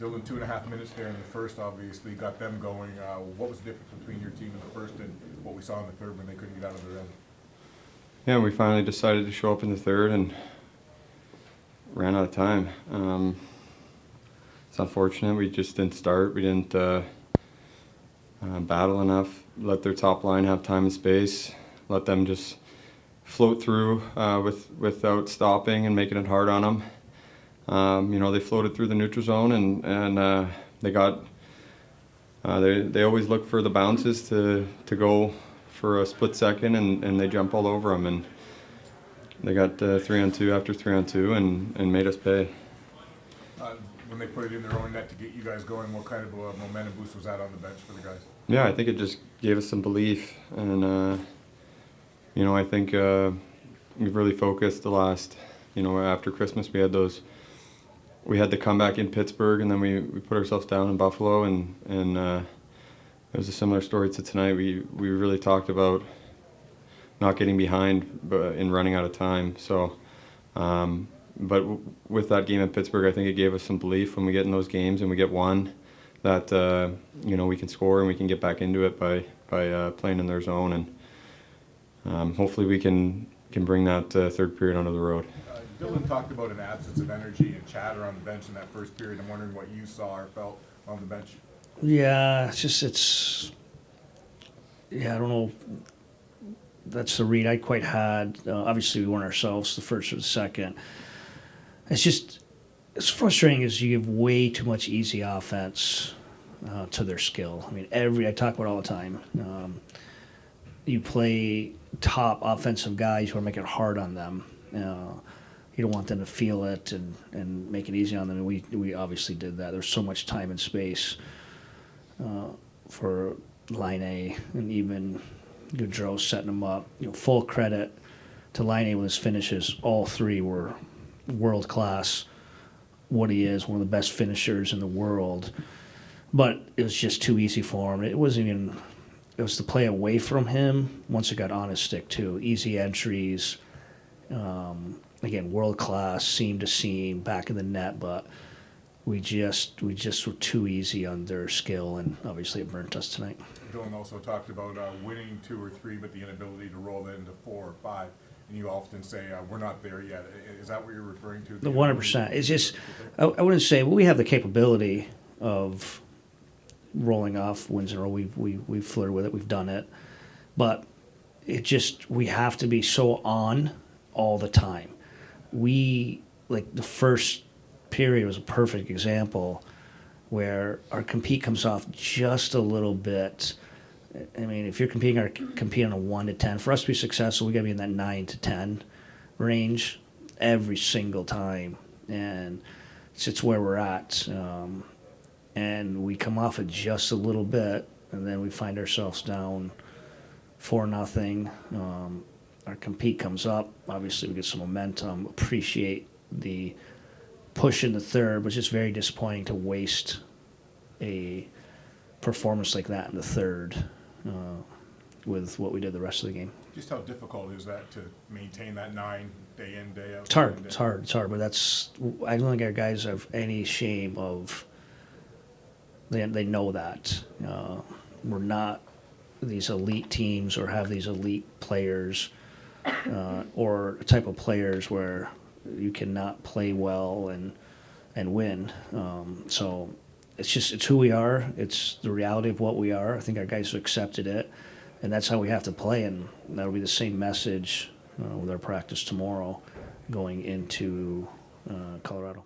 Building 2.5 minutes there in the first, obviously got them going. What was the difference between your team in the first and what we saw in the third when they couldn't get out of their end? Yeah, we finally decided to show up in the third and ran out of time. It's unfortunate. We just didn't start. We didn't battle enough. Let their top line have time and space. Let them just float through without stopping and making it hard on them. They floated through the neutral zone and they got. They always look for the bounces to go for a split second and they jump all over them and they got 3-on-2 after 3-on-2 and made us pay. When they put it in their own net to get you guys going, what kind of a momentum boost was that on the bench for the guys? Yeah, I think it just gave us some belief, and I think we've really focused the last, after Christmas we had the comeback in Pittsburgh, and then we put ourselves down in Buffalo, and it was a similar story to tonight. We really talked about not getting behind, but in running out of time. So. But with that game in Pittsburgh, I think it gave us some belief when we get in those games and we get one that we can score and we can get back into it by playing in their zone, and hopefully we can bring that third period onto the road. Dylan talked about an absence of energy and chatter on the bench in that first period. I'm wondering what you saw or felt on the bench. Yeah, I don't know. That's the read I quite had. Obviously, we weren't ourselves the first or the second. It's frustrating as you give way too much easy offense to their skill. I mean, I talk about it all the time. You play top offensive guys, you want to make it hard on them. You don't want them to feel it and make it easy on them. And we obviously did that. There's so much time and space for Line A and even Gaudreau setting them up. Full credit to Line A with his finishes. All three were world class. What he is, one of the best finishers in the world. But it was just too easy for him. It was the play away from him once it got on his stick too. Easy entries. Again, world class, seam to seam, back in the net, but we just were too easy on their skill, and obviously it burnt us tonight. Dylan also talked about winning 2 or 3, but the inability to roll that into 4 or 5. And you often say, we're not there yet. Is that what you're referring to? The 100%. It's just, I wouldn't say, we have the capability of rolling off wins in a row. We've flirted with it. We've done it. But we have to be so on all the time. The first period was a perfect example where our compete comes off just a little bit. I mean, if you're competing on a 1 to 10, for us to be successful, we got to be in that 9 to 10 range every single time, and it's where we're at. And we come off it just a little bit, and then we find ourselves down 4-0. Our compete comes up. Obviously, we get some momentum. Appreciate the push in the third, but it's just very disappointing to waste a performance like that in the third. With what we did the rest of the game. Just how difficult is that to maintain that 9 day in, day out? It's hard, but I don't think our guys have any shame of, they know that. We're not these elite teams or have these elite players or a type of players where you cannot play well and win. So it's who we are. It's the reality of what we are. I think our guys have accepted it, and that's how we have to play, and that'll be the same message with our practice tomorrow going into Colorado.